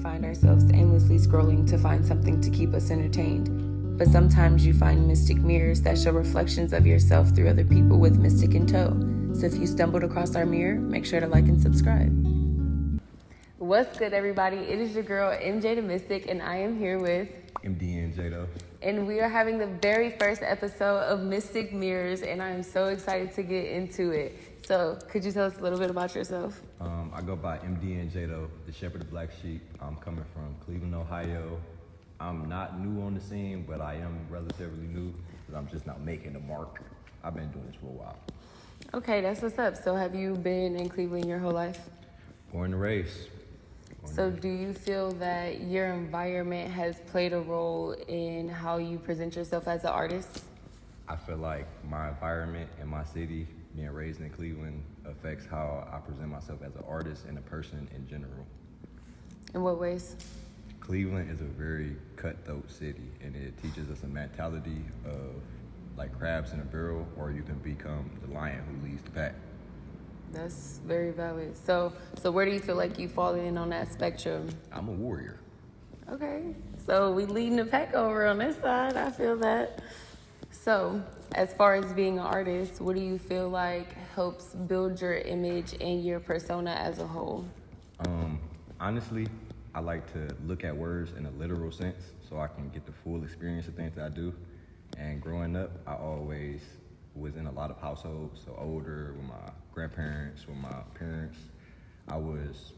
find ourselves aimlessly scrolling to find something to keep us entertained. But sometimes you find mystic mirrors that show reflections of yourself through other people with mystic in tow. So if you stumbled across our mirror, make sure to like and subscribe. What's good, everybody? It is your girl, MJ the Mystic, and I am here with MDN, JAYDO. And we are having the very first episode of Mystic Mirrors, and I am so excited to get into it. So, could you tell us a little bit about yourself? I go by MDN JAYDO, the Shepherd of Black Sheep. I'm coming from Cleveland, Ohio. I'm not new on the scene, but I am relatively new because I'm just not making a mark. I've been doing this for a while. Okay, that's what's up. So, have you been in Cleveland your whole life? Born and raised. So do you feel that your environment has played a role in how you present yourself as an artist? I feel like my environment and my city, being raised in Cleveland, affects how I present myself as an artist and a person in general. In what ways? Cleveland is a very cutthroat city, and it teaches us a mentality of like crabs in a barrel, or you can become the lion who leads the pack. That's very valid. So where do you feel like you fall in on that spectrum? I'm a warrior. Okay. So we leading the pack over on this side. I feel that. So as far as being an artist, what do you feel like helps build your image and your persona as a whole? Honestly, I like to look at words in a literal sense so I can get the full experience of things that I do. And growing up, I always was in a lot of households, so older, with my grandparents, with my parents. I was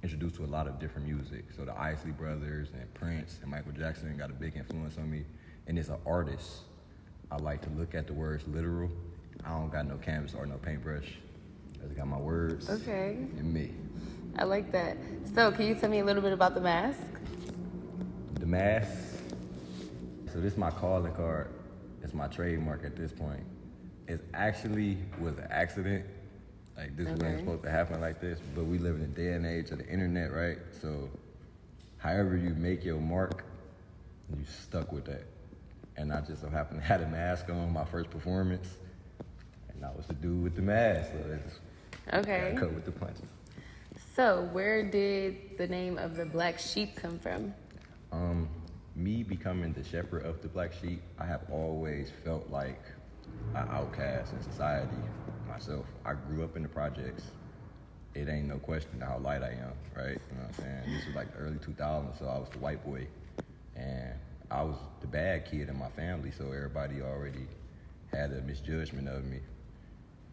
introduced to a lot of different music. So the Isley Brothers and Prince and Michael Jackson got a big influence on me. And as an artist, I like to look at the words literal. I don't got no canvas or no paintbrush. I just got my words and me. I like that. So can you tell me a little bit about the mask? The mask, so this is my calling card. It's my trademark at this point. It actually was an accident. Like, this wasn't supposed to happen like this, but we live in a day and age of the internet, right? So however you make your mark, you stuck with that. And I just so happened to have a mask on my first performance, and I was the dude with the mask. So gotta cut with the punches. So where did the name of the Black Sheep come from? Me becoming the shepherd of the Black Sheep, I have always felt like an outcast in society myself. I grew up in the projects. It ain't no question how light I am, right? You know what I'm saying? This was like the early 2000s, so I was the white boy. And I was the bad kid in my family, so everybody already had a misjudgment of me.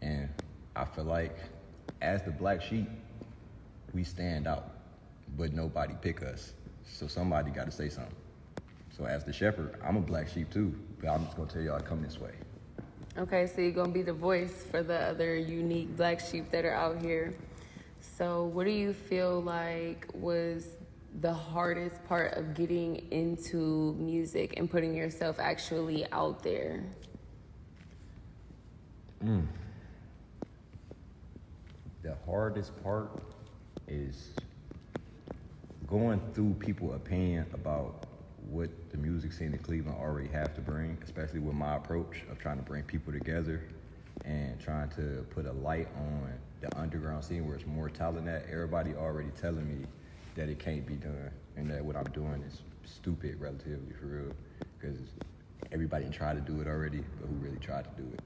And I feel like as the Black Sheep, we stand out, but nobody pick us. So somebody got to say something. So as the shepherd, I'm a Black Sheep too, but I'm just gonna tell y'all, come this way. Okay, so you're gonna be the voice for the other unique Black Sheep that are out here. So what do you feel like was the hardest part of getting into music and putting yourself actually out there? The hardest part is going through people's opinion about what the music scene in Cleveland already have to bring, especially with my approach of trying to bring people together and trying to put a light on the underground scene where it's more talent at. Everybody already telling me that it can't be done and that what I'm doing is stupid relatively, for real, because everybody tried to do it already, but who really tried to do it?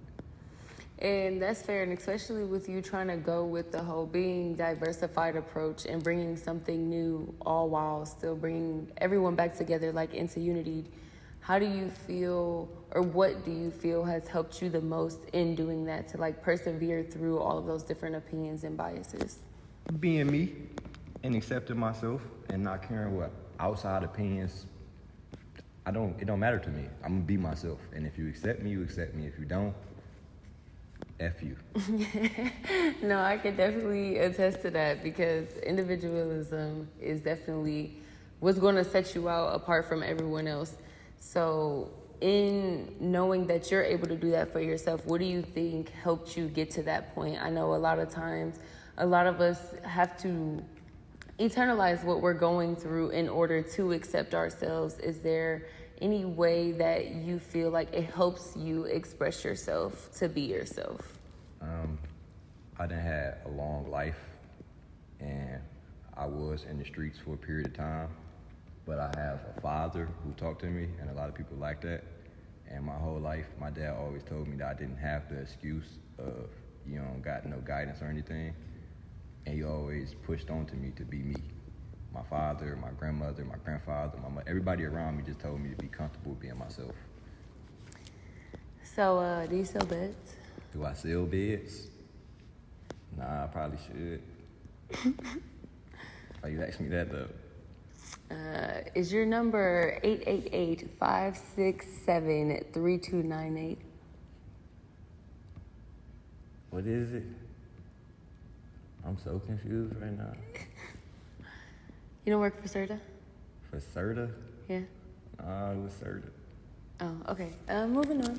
And that's fair, and especially with you trying to go with the whole being diversified approach and bringing something new, all while still bringing everyone back together, like into unity. How do you feel, or what do you feel has helped you the most in doing that, to like persevere through all of those different opinions and biases? Being me and accepting myself and not caring what outside opinions. It don't matter to me. I'm gonna be myself, and if you accept me, you accept me. If you don't, F you. No, I can definitely attest to that, because individualism is definitely what's going to set you out apart from everyone else. So in knowing that you're able to do that for yourself, what do you think helped you get to that point? I know a lot of times, a lot of us have to internalize what we're going through in order to accept ourselves. Is there any way that you feel like it helps you express yourself to be yourself? I done had a long life, and I was in the streets for a period of time, but I have a father who talked to me, and a lot of people like that. And my whole life, my dad always told me that I didn't have the excuse of, you know, got no guidance or anything. And he always pushed on to me to be me. My father, my grandmother, my grandfather, my mother, everybody around me just told me to be comfortable being myself. So, do you sell beds? Do I sell beds? Nah, I probably should. Why you ask me that though? Is your number 888-567-3298? What is it? I'm so confused right now. You don't work for CERTA? For CERTA? Yeah. It was CERTA. Oh, okay. Moving on.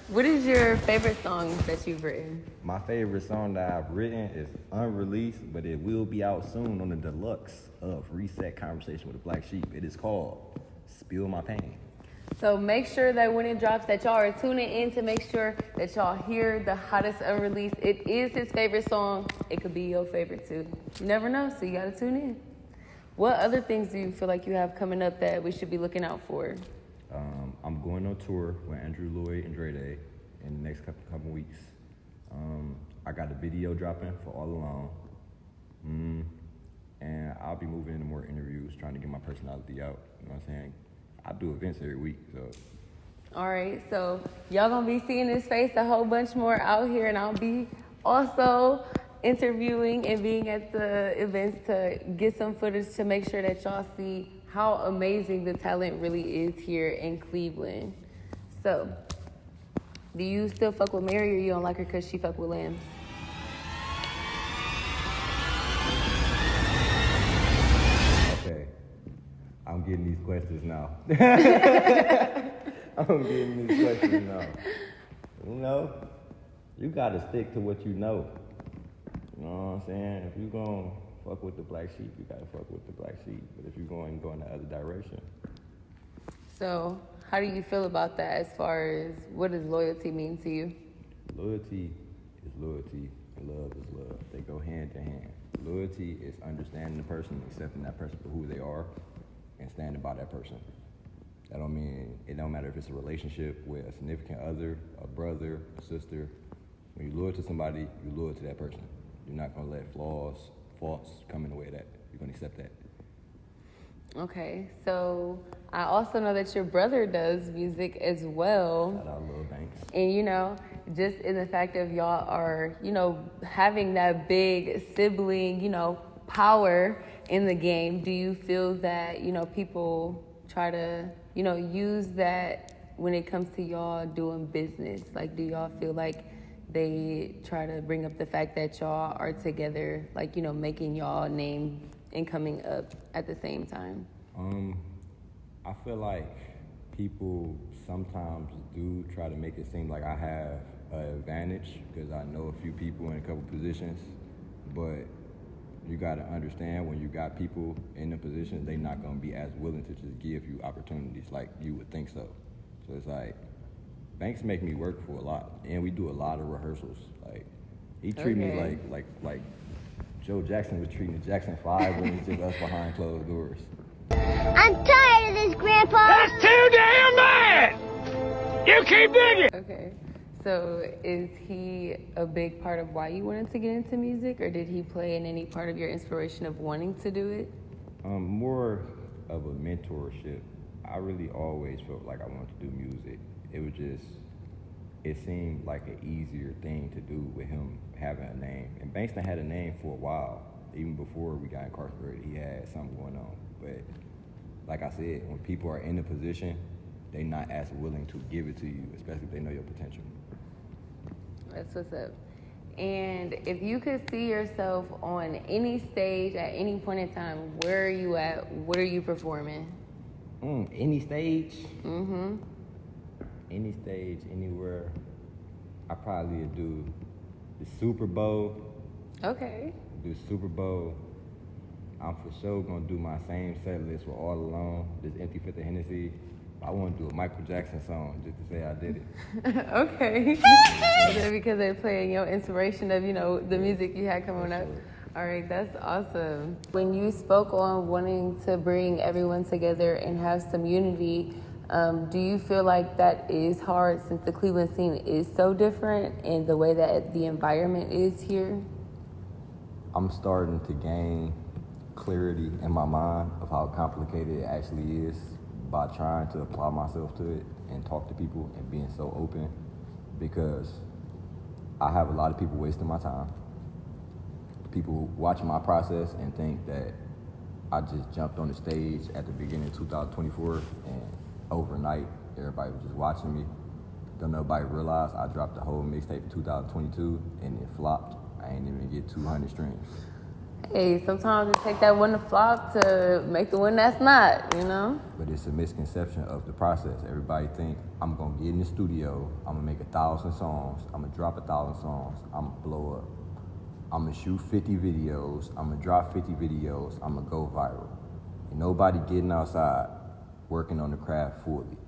What is your favorite song that you've written? My favorite song that I've written is unreleased, but it will be out soon on the deluxe of Reset Conversation with a Black Sheep. It is called Spill My Pain. So make sure that when it drops that y'all are tuning in to make sure that y'all hear the hottest unreleased. It is his favorite song. It could be your favorite too. You never know, so you gotta tune in. What other things do you feel like you have coming up that we should be looking out for? I'm going on tour with Andrew Lloyd and Dre Day in the next couple weeks. I got a video dropping for All Alone. And I'll be moving into more interviews, trying to get my personality out. You know what I'm saying? I do events every week, so. All right, so y'all gonna be seeing his face a whole bunch more out here, and I'll be also interviewing and being at the events to get some footage to make sure that y'all see how amazing the talent really is here in Cleveland. So, do you still fuck with Mary, or you don't like her because she fuck with Lambs? Okay, I'm getting these questions now. I'm getting these questions now. You know, you gotta stick to what you know. You know what I'm saying? If you gonna fuck with the black sheep, you gotta fuck with the black sheep. But if you're going to go in the other direction. So, how do you feel about that as far as what does loyalty mean to you? Loyalty is loyalty, and love is love. They go hand in hand. Loyalty is understanding the person, accepting that person for who they are, and standing by that person. That don't mean, it don't matter if it's a relationship with a significant other, a brother, a sister. When you're loyal to somebody, you're loyal to that person. You're not gonna let faults come in the way of that. You're gonna accept that. Okay, so I also know that your brother does music as well. Shout out Lil Banks. And you know, just in the fact of y'all are, you know, having that big sibling, you know, power in the game, do you feel that, you know, people try to, you know, use that when it comes to y'all doing business? Like, do y'all feel like they try to bring up the fact that y'all are together, like, you know, making y'all name and coming up at the same time? I feel like people sometimes do try to make it seem like I have an advantage because I know a few people in a couple positions, but you got to understand when you got people in the position, they're not going to be as willing to just give you opportunities like you would think so. So it's like, Banks make me work for a lot, and we do a lot of rehearsals. Like, he treat me like Joe Jackson was treating the Jackson 5 when it's just us behind closed doors. I'm tired of this, Grandpa. That's too damn bad! You keep digging! Okay, so is he a big part of why you wanted to get into music, or did he play in any part of your inspiration of wanting to do it? More of a mentorship. I really always felt like I wanted to do music. It was just, it seemed like an easier thing to do with him having a name. And Bankston had a name for a while. Even before we got incarcerated, he had something going on. But like I said, when people are in the position, they're not as willing to give it to you, especially if they know your potential. That's what's up. And if you could see yourself on any stage at any point in time, where are you at? What are you performing? Any stage? Mm-hmm. Any stage, anywhere. I probably would do the Super Bowl. Okay. Do Super Bowl. I'm for sure gonna do my same set list with All Alone, this Empty Fifth of Hennessy, I want to do a Michael Jackson song just to say I did it. Okay. Is that because they're playing your inspiration of, the music you had coming up? All right, that's awesome. When you spoke on wanting to bring everyone together and have some unity, do you feel like that is hard since the Cleveland scene is so different in the way that the environment is here? I'm starting to gain clarity in my mind of how complicated it actually is by trying to apply myself to it and talk to people and being so open, because I have a lot of people wasting my time. People watching my process and think that I just jumped on the stage at the beginning of 2024 and overnight everybody was just watching me. Don't nobody realize I dropped the whole mixtape in 2022 and it flopped. I ain't even get 200 streams. Hey, sometimes it takes that one to flop to make the one that's not, But it's a misconception of the process. Everybody think I'm gonna get in the studio, I'm gonna make 1,000 songs, I'm gonna drop 1,000 songs, I'm gonna blow up. I'm gonna shoot 50 videos, I'm gonna drop 50 videos, I'm gonna go viral. Ain't nobody getting outside working on the craft fully. You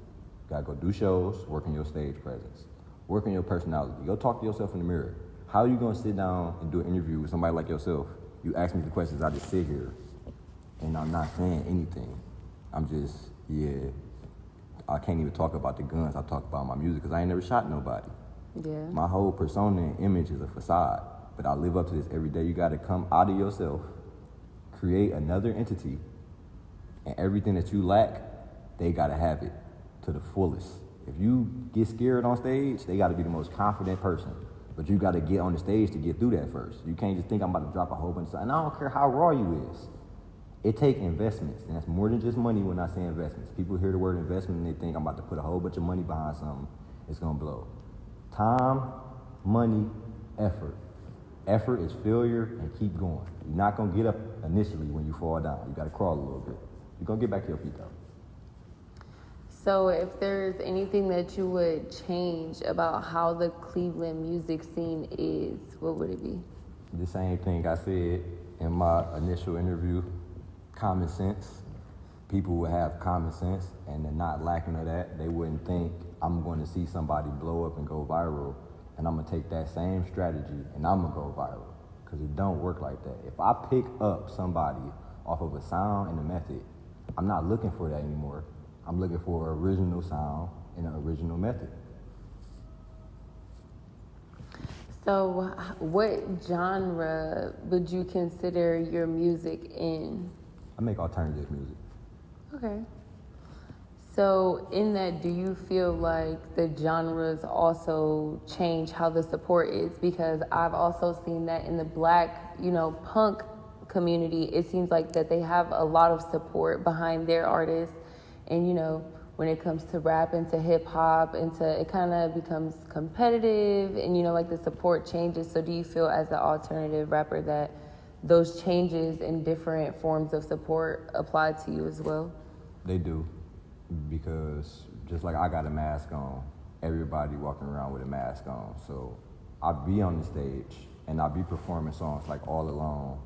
gotta go do shows, work on your stage presence, work on your personality. Go talk to yourself in the mirror. How are you gonna sit down and do an interview with somebody like yourself? You ask me the questions, I just sit here and I'm not saying anything. I'm just, I can't even talk about the guns. I talk about my music because I ain't never shot nobody. Yeah. My whole persona and image is a facade, but I live up to this every day. You gotta come out of yourself, create another entity, and everything that you lack, they gotta have it to the fullest. If you get scared on stage, they gotta be the most confident person. But you gotta get on the stage to get through that first. You can't just think I'm about to drop a whole bunch of stuff. And I don't care how raw you is. It takes investments, and that's more than just money when I say investments. People hear the word investment and they think I'm about to put a whole bunch of money behind something. It's gonna blow. Time, money, effort. Effort is failure and keep going. You're not gonna get up initially when you fall down. You gotta crawl a little bit. You're gonna get back to your feet though. So if there's anything that you would change about how the Cleveland music scene is, what would it be? The same thing I said in my initial interview, common sense. People would have common sense and they're not lacking of that. They wouldn't think I'm going to see somebody blow up and go viral and I'm gonna take that same strategy and I'm gonna go viral, because it don't work like that. If I pick up somebody off of a sound and a method, I'm not looking for that anymore. I'm looking for an original sound and an original method. So what genre would you consider your music in? I make alternative music. Okay. So in that, do you feel like the genres also change how the support is? Because I've also seen that in the Black, punk community, it seems like that they have a lot of support behind their artists. And, when it comes to rap and to hip hop and it kind of becomes competitive and, like the support changes. So do you feel as an alternative rapper that those changes in different forms of support apply to you as well? They do, because just like I got a mask on, everybody walking around with a mask on. So I'll be on the stage and I'll be performing songs like All Alone,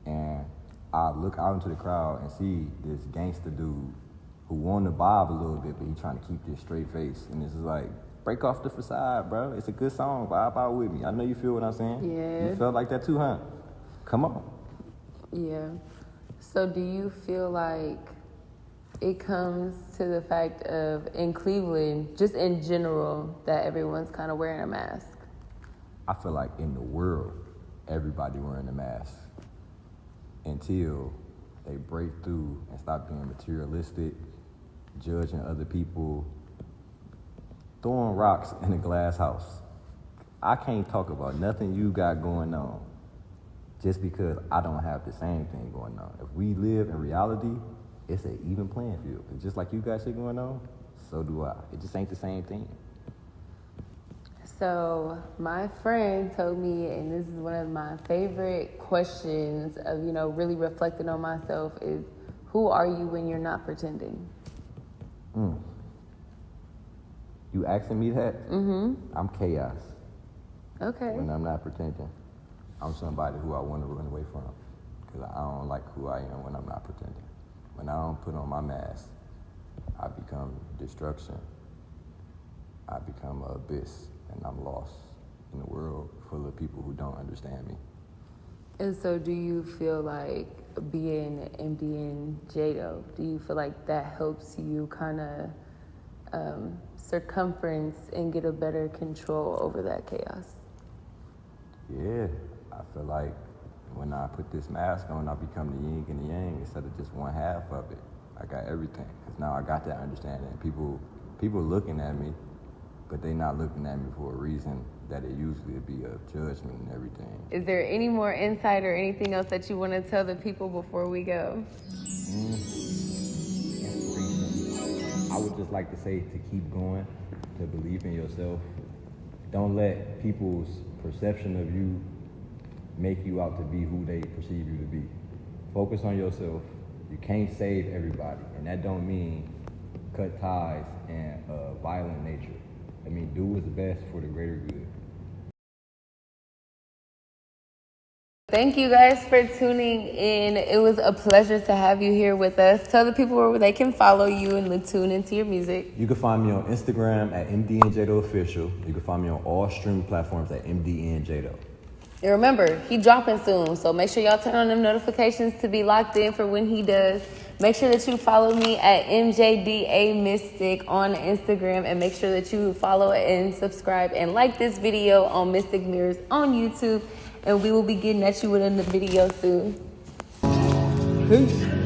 and I look out into the crowd and see this gangster dude who want to bob a little bit, but he trying to keep this straight face. And this is like, break off the facade, bro. It's a good song, vibe out with me. I know you feel what I'm saying. Yeah. You felt like that too, huh? Come on. Yeah. So do you feel like it comes to the fact of, in Cleveland, just in general, that everyone's kind of wearing a mask? I feel like in the world, everybody wearing a mask until they break through and stop being materialistic, judging other people, throwing rocks in a glass house. I can't talk about nothing you got going on just because I don't have the same thing going on. If we live in reality, it's an even playing field. It's just like you got shit going on, so do I. It just ain't the same thing. So my friend told me, and this is one of my favorite questions of, really reflecting on myself, is who are you when you're not pretending? You asking me that? Mm-hmm. I'm chaos. Okay. When I'm not pretending. I'm somebody who I want to run away from, because I don't like who I am when I'm not pretending. When I don't put on my mask, I become destruction. I become an abyss, and I'm lost in a world full of people who don't understand me. And so do you feel like being MDN JAYDO, do you feel like that helps you kind of circumference and get a better control over that chaos? Yeah, I feel like when I put this mask on, I become the yin and the yang instead of just one half of it. I got everything, because now I got that understanding. People looking at me, but they not looking at me for a reason that it usually would be of judgment and everything. Is there any more insight or anything else that you want to tell the people before we go? Inspiration. I would just like to say to keep going, to believe in yourself. Don't let people's perception of you make you out to be who they perceive you to be. Focus on yourself. You can't save everybody, and that don't mean cut ties and violent nature. I mean, do what's best for the greater good. Thank you guys for tuning in. It was a pleasure to have you here with us. Tell the people where they can follow you and tune into your music. You can find me on Instagram at MDN JAYDO Official. You can find me on all streaming platforms at MDN JAYDO. And remember, he dropping soon, so make sure y'all turn on them notifications to be locked in for when he does. Make sure that you follow me at MJDA Mystic on Instagram, and make sure that you follow and subscribe and like this video on Mystic Mirrors on YouTube. And we will be getting at you with a video soon. Peace.